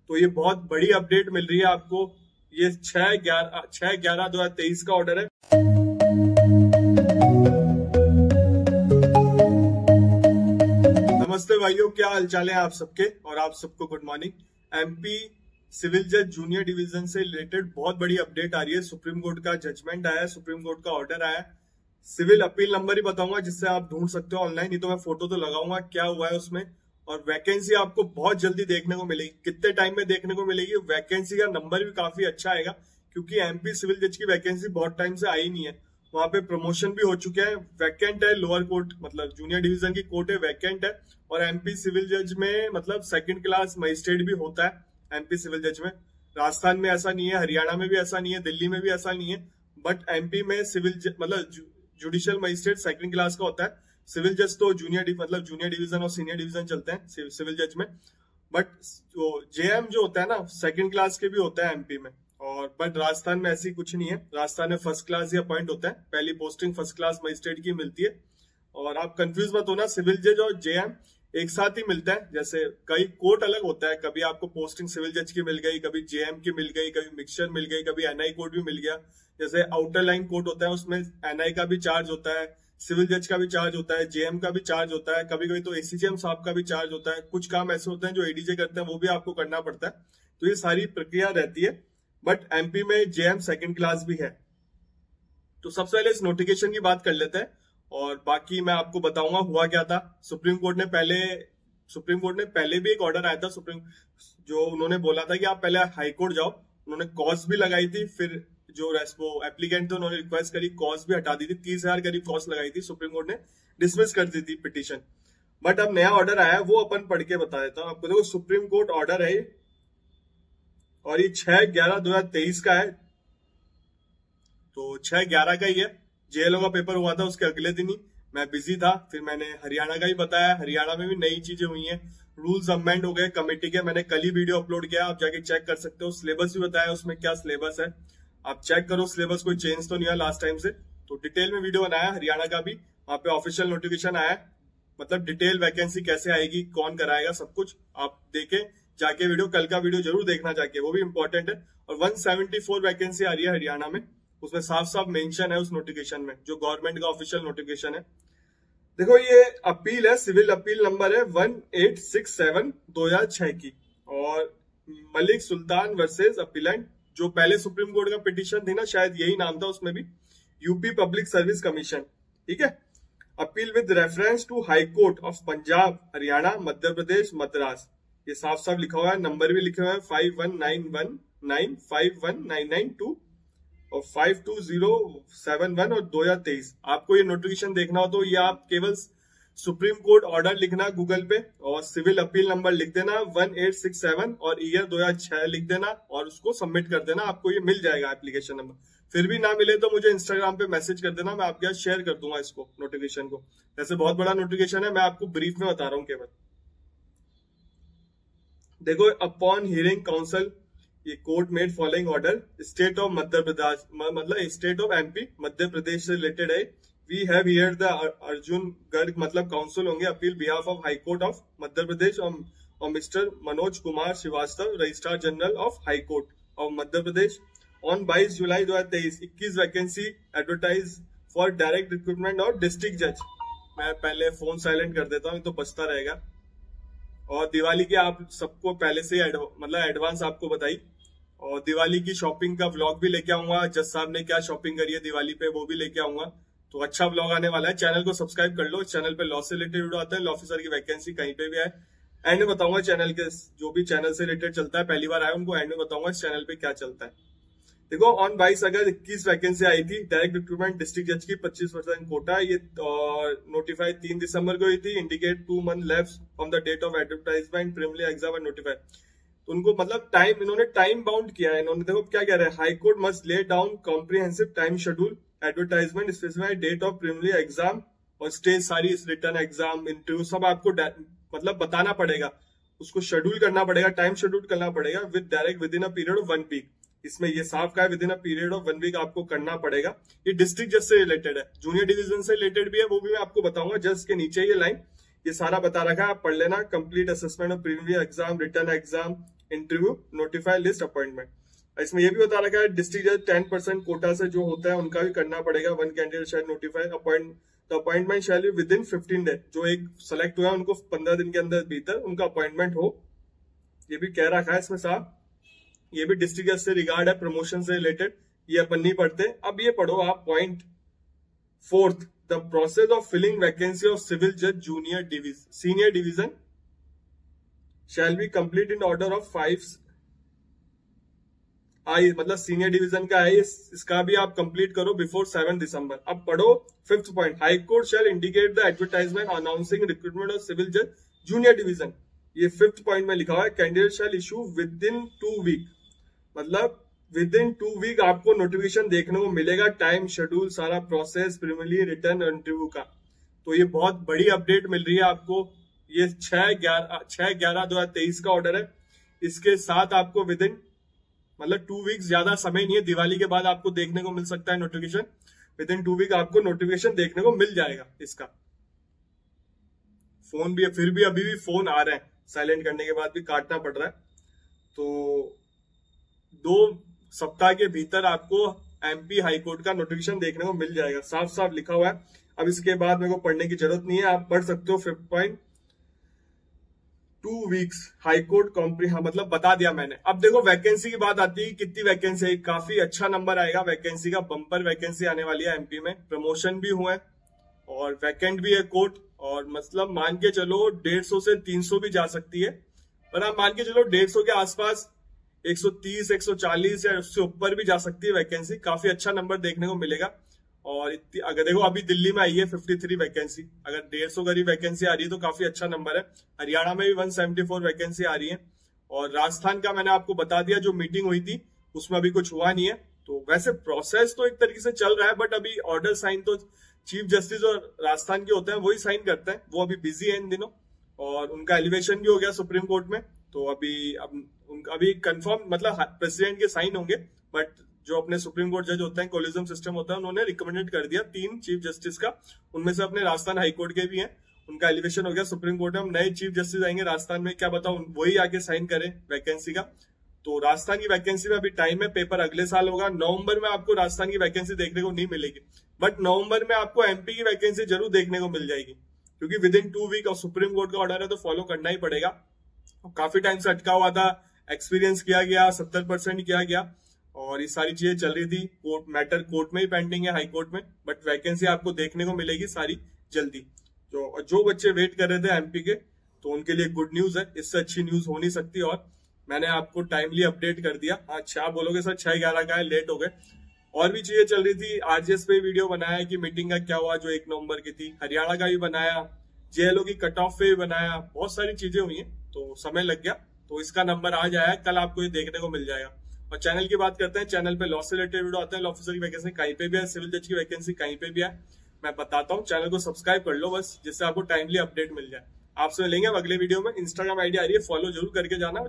तो ये बहुत बड़ी अपडेट मिल रही है आपको। ये 6/11/2023 का ऑर्डर है। नमस्ते भाइयों, क्या हालचाल है आप सबके, और आप सबको गुड मॉर्निंग। एमपी सिविल जज जूनियर डिवीजन से रिलेटेड बहुत बड़ी अपडेट आ रही है। सुप्रीम कोर्ट का जजमेंट आया है, सुप्रीम कोर्ट का ऑर्डर आया है। सिविल अपील नंबर ही बताऊंगा जिससे आप ढूंढ सकते हो ऑनलाइन, नहीं तो मैं फोटो तो लगाऊंगा क्या हुआ है उसमें। और वैकेंसी आपको बहुत जल्दी देखने को मिलेगी। कितने टाइम में देखने को मिलेगी? वैकेंसी का नंबर भी काफी अच्छा आएगा, क्योंकि एमपी सिविल जज की वैकेंसी बहुत टाइम से आई नहीं है। वहां पे प्रमोशन भी हो चुके हैं। वैकेंट है लोअर कोर्ट, मतलब जूनियर डिवीजन की कोर्ट है, वैकेंट है। और एमपी सिविल जज में मतलब सेकंड क्लास मजिस्ट्रेट भी होता है एमपी सिविल जज में। राजस्थान में ऐसा नहीं है, हरियाणा में भी ऐसा नहीं है, दिल्ली में भी ऐसा नहीं है। बट एमपी में सिविल मतलब जुडिशियल मजिस्ट्रेट सेकंड क्लास का होता है। सिविल जज तो जूनियर मतलब जूनियर डिवीजन और सीनियर डिवीजन चलते हैं सिविल जज में। बट जो जेएम जो होता है ना, सेकंड क्लास के भी होता है एमपी में। और बट राजस्थान में ऐसी कुछ नहीं है। राजस्थान में फर्स्ट क्लास ही अपॉइंट होता है, पहली पोस्टिंग फर्स्ट क्लास मजिस्ट्रेट की मिलती है। और आप कंफ्यूज मत होना, सिविल जज और जेएम एक साथ ही मिलता है। जैसे कई कोर्ट अलग होता है, कभी आपको पोस्टिंग सिविल जज की मिल गई, कभी जेएम की मिल गई, कभी मिक्सचर मिल गई, कभी एनआई कोर्ट भी मिल गया। जैसे आउटर लाइन कोर्ट होता है, उसमें एनआई का भी चार्ज होता है, सिविल जज का भी चार्ज होता है, जेएम का भी चार्ज होता है, कभी कभी तो एसीजेएम साहब का भी चार्ज होता है। कुछ काम ऐसे होते हैं जो एडीजे करते हैं, वो भी आपको करना पड़ता है। तो ये सारी प्रक्रिया रहती है। बट एमपी में जेएम सेकंड क्लास भी है। तो सबसे पहले इस नोटिफिकेशन की बात कर लेते हैं, और बाकी मैं आपको बताऊंगा हुआ क्या था। सुप्रीम कोर्ट ने पहले भी एक ऑर्डर आया था जो उन्होंने बोला था कि आप पहले हाई कोर्ट जाओ। उन्होंने कॉस्ट भी लगाई थी, फिर जो एप्लीकेंट थे उन्होंने रिक्वेस्ट करी, कॉस्ट भी हटा दी थी। 30,000 करीब कॉस्ट लगाई थी, सुप्रीम कोर्ट ने डिसमिस कर दी थी पिटीशन। बट अब नया ऑर्डर आया है, वो अपन पढ़ के बता देता हूं आपको। देखो, सुप्रीम कोर्ट ऑर्डर है और ये 6/11/2023 का है। तो 6/11 का ही है। जेएलओ का पेपर हुआ था उसके अगले दिन ही, मैं बिजी था। फिर मैंने हरियाणा का ही बताया। हरियाणा में भी नई चीजें हुई हैं, रूल्स अमेंड हो गए कमेटी के। मैंने कल ही वीडियो अपलोड किया, आप जाके चेक कर सकते हो। सिलेबस भी बताया उसमें, क्या सिलेबस है आप चेक करो। सिलेबस कोई चेंज तो नहीं हुआ लास्ट टाइम से। तो डिटेल में वीडियो बनाया हरियाणा का भी, वहां पे ऑफिशियल नोटिफिकेशन आया, मतलब डिटेल वैकेंसी कैसे आएगी, कौन कराएगा, सब कुछ आप देखें जाके। वीडियो कल का वीडियो जरूर देखना जाके, वो भी इंपॉर्टेंट है। और 174 वैकेंसी आ रही है हरियाणा में, उसमें साफ साफ मेंशन है उस नोटिफिकेशन में, जो गवर्नमेंट का ऑफिशियल नोटिफिकेशन है। देखो, ये अपील है, सिविल अपील नंबर है 1867/2006 की। और मलिक सुल्तान वर्सेस अपीलेंट, जो पहले सुप्रीम कोर्ट का पिटीशन थी ना, शायद यही नाम था उसमें भी, यूपी पब्लिक सर्विस कमीशन। ठीक है। Appeal with reference to high court of Punjab, Haryana, Madhya Pradesh, Madras. ये साफ साफ लिखा हुआ है, नंबर भी लिखे हुए हैं 519195 51992 और 52071 और 2023। आपको ये नोटिफिकेशन देखना हो तो ये आप केवल सुप्रीम कोर्ट ऑर्डर लिखना गूगल पे, और सिविल अपील नंबर लिख देना 1867 और ईयर 2006 लिख देना, और उसको सबमिट कर देना। आपको ये मिल जाएगा एप्लीकेशन नंबर। फिर भी ना मिले तो मुझे इंस्टाग्राम पे मैसेज कर देना, मैं आपके साथ शेयर कर दूंगा इसको, नोटिफिकेशन को। वैसे बहुत बड़ा नोटिफिकेशन है, मैं आपको ब्रीफ में बता रहा हूँ केवल। देखो, अपॉन हियरिंग काउंसिल, ये court made following order, state of Madhya Pradesh, मतलब state of MP Madhya Pradesh से रिलेटेड है। We have hear the Arjun Garg, मतलब काउंसिल होंगे, appeal behalf of high court of Madhya Pradesh और mister Manoj Kumar Srivastava, registrar general of high court of Madhya Pradesh, on 22 July 2023। 21 vacancy advertise for direct recruitment और district जज। मैं पहले फोन साइलेंट कर देता हूँ तो बचता रहेगा। और दिवाली के आप सबको पहले से मतलब एडवांस आपको बताई। और दिवाली की शॉपिंग का व्लॉग भी लेके आऊंगा, जज साहब ने क्या शॉपिंग करी है दिवाली पे, वो भी लेके आऊंगा। तो अच्छा व्लॉग आने वाला है। चैनल को सब्सक्राइब कर लो, चैनल पे लॉ से रिलेटेड वीडियो आता है, लॉ ऑफिसर की वैकेंसी कहीं पे भी है। एंड में बताऊंगा चैनल के, जो भी चैनल से रिलेटेड चलता है, पहली बार आया उनको एंड में बताऊंगा इस चैनल पे क्या चलता है। देखो, ऑन 22 अगस्त 21 वैकेंसी आई थी डायरेक्ट रिक्रूटमेंट डिस्ट्रिक्ट जज की, 25% कोटा। ये नोटिफाई 3 दिसंबर को हुई थी। Indicate 2 month left from the date of advertisement, preliminary exam and notify. तो उनको मतलब टाइम, इन्होंने टाइम बाउंड किया है। इन्होंने देखो क्या कह रहे हैं, high court must lay down comprehensive time schedule, advertisement, specify date of preliminary exam और स्टेज सारी रिटर्न एग्जाम, इंटरव्यू, सब आपको मतलब बताना पड़ेगा, उसको शेड्यूल करना पड़ेगा, टाइम शेड्यूल करना पड़ेगा with direct within a period of 1 week. इसमें ये साफ का है within a period of 1 week आपको करना पड़ेगा। ये डिस्ट्रिक्ट जज से रिलेटेड है, जूनियर डिवीजन से रिलेटेड भी है, वो भी मैं आपको बताऊंगा। जज के नीचे ये लाइन, ये सारा बता रखा है, आप पढ़ लेना। Complete assessment of preliminary exam, return exam, interview notify list appointment. इसमें ये भी बता रखा है डिस्ट्रिक्ट जज 10% कोटा से जो होता है उनका भी करना पड़ेगा। One candidate shell notify appointment shall be with in 15 day. जो एक सेलेक्ट हुआ है उनको 15 दिन के अंदर भीतर उनका अपॉइंटमेंट हो, ये भी कह रखा है इसमें साहब। ये भी डिस्ट्रिक्ट जज से रिगार्ड है, प्रमोशन से रिलेटेड, ये अपन नहीं पढ़ते। अब ये पढ़ो आप point 4th, the process of filling vacancy of civil जज junior senior division shall be complete in order of 5 I, मतलब सीनियर डिवीजन का है, इसका भी आप कंप्लीट करो बिफोर 7 दिसंबर। अब पढ़ो 5th point, high court shall indicate the advertisement announcing recruitment of civil जज जूनियर डिवीजन। ये 5th पॉइंट में लिखा हुआ है candidate shall issue within 2 week, मतलब विद इन 2 वीक आपको नोटिफिकेशन देखने को मिलेगा, टाइम शेड्यूल सारा प्रोसेस प्रीलिमिनरी रिटर्न इंटरव्यू का। तो ये बहुत बड़ी अपडेट मिल रही है आपको। ये 6/11/2023 का ऑर्डर है। इसके साथ आपको विद इन मतलब 2 वीक्स, ज्यादा समय नहीं है, दिवाली के बाद आपको देखने को मिल सकता है नोटिफिकेशन। विद इन 2 वीक आपको नोटिफिकेशन देखने को मिल जाएगा इसका। फोन भी फिर भी अभी भी फोन आ रहे हैं, साइलेंट करने के बाद भी काटना पड़ रहा है। तो 2 सप्ताह के भीतर आपको एमपी हाईकोर्ट का नोटिफिकेशन देखने को मिल जाएगा, साफ साफ लिखा हुआ है। अब इसके बाद मेरे को पढ़ने की जरूरत नहीं है, आप पढ़ सकते हो। 5th point 2 weeks high court comprehensive, मतलब बता दिया मैंने। अब देखो वैकेंसी की बात आती है, कितनी वैकेंसी है, काफी अच्छा नंबर आएगा वैकेंसी का, बम्पर वैकेंसी आने वाली है एमपी में। प्रमोशन भी हुआ है और वैकेंट भी है कोर्ट, और मतलब मान के चलो 150 से 300 भी जा सकती है, पर आप मान के चलो 150 के आसपास 130, 140 या उससे ऊपर भी जा सकती है वैकेंसी। काफी अच्छा नंबर देखने को मिलेगा। और अगर देखो अभी दिल्ली में आई है 53 वैकेंसी, अगर 150 करीब वैकेंसी आ रही है तो काफी अच्छा नंबर है। हरियाणा में भी 174 वैकेंसी आ रही है। और राजस्थान का मैंने आपको बता दिया, जो मीटिंग हुई थी उसमें अभी कुछ हुआ नहीं है। तो वैसे प्रोसेस तो एक तरीके से चल रहा है, बट अभी ऑर्डर साइन तो चीफ जस्टिस और राजस्थान के होते हैं, वही साइन करते हैं। वो अभी बिजी है इन दिनों, और उनका एलिवेशन भी हो गया सुप्रीम कोर्ट में। तो अभी कंफर्म मतलब प्रेसिडेंट के साइन होंगे, बट जो अपने सुप्रीम कोर्ट जज होते हैं, कोलिजियम सिस्टम होता है, उन्होंने रिकमेंडेड कर दिया 3 चीफ जस्टिस का। उनमें से अपने राजस्थान हाईकोर्ट के भी हैं, उनका एलिवेशन हो गया सुप्रीम कोर्ट में। हम नए चीफ जस्टिस आएंगे राजस्थान में, क्या बताओ वही आके साइन करें वैकेंसी का। तो राजस्थान की वैकेंसी में अभी टाइम है, पेपर अगले साल होगा। नवंबर में आपको राजस्थान की वैकेंसी देखने को नहीं मिलेगी, बट नवंबर में आपको एमपी की वैकेंसी जरूर देखने को मिल जाएगी, क्योंकि विद इन 2 वीक और सुप्रीम कोर्ट का ऑर्डर है तो फॉलो करना ही पड़ेगा। काफी टाइम से अटका हुआ था, एक्सपीरियंस किया गया, 70% किया गया, और ये सारी चीजें चल रही थी। कोर्ट में ही पेंडिंग है, हाई कोर्ट में, बट वैकेंसी आपको देखने को मिलेगी सारी जल्दी। जो बच्चे वेट कर रहे थे एमपी के, तो उनके लिए गुड न्यूज है, इससे अच्छी न्यूज हो नहीं सकती। और मैंने आपको टाइमली अपडेट कर दिया। अच्छा आप बोलोगे सर 6/11 का है, लेट हो गए। और भी चीजें चल रही थी, आरजीएस पे वीडियो बनाया कि मीटिंग का क्या हुआ जो 1 नवंबर की थी, हरियाणा का भी बनाया, जेएलओ की कट ऑफ पे भी बनाया, बहुत सारी चीजें हुई हैं, तो समय लग गया। तो इसका नंबर आज आया, कल आपको ये देखने को मिल जाएगा। और चैनल की बात करते हैं, चैनल पे लॉ से रिलेटेड वीडियो आते हैं, लॉ ऑफिसर की वैकेंसी कहीं पे भी है, सिविल जज की वैकेंसी कहीं पे भी है, मैं बताता हूँ। चैनल को सब्सक्राइब कर लो बस, जिससे आपको टाइमली अपडेट मिल जाए। आपसे मिलेंगे अब अगले वीडियो में। इंस्टाग्राम आईडी आ रही है, फॉलो जरूर करके जाना।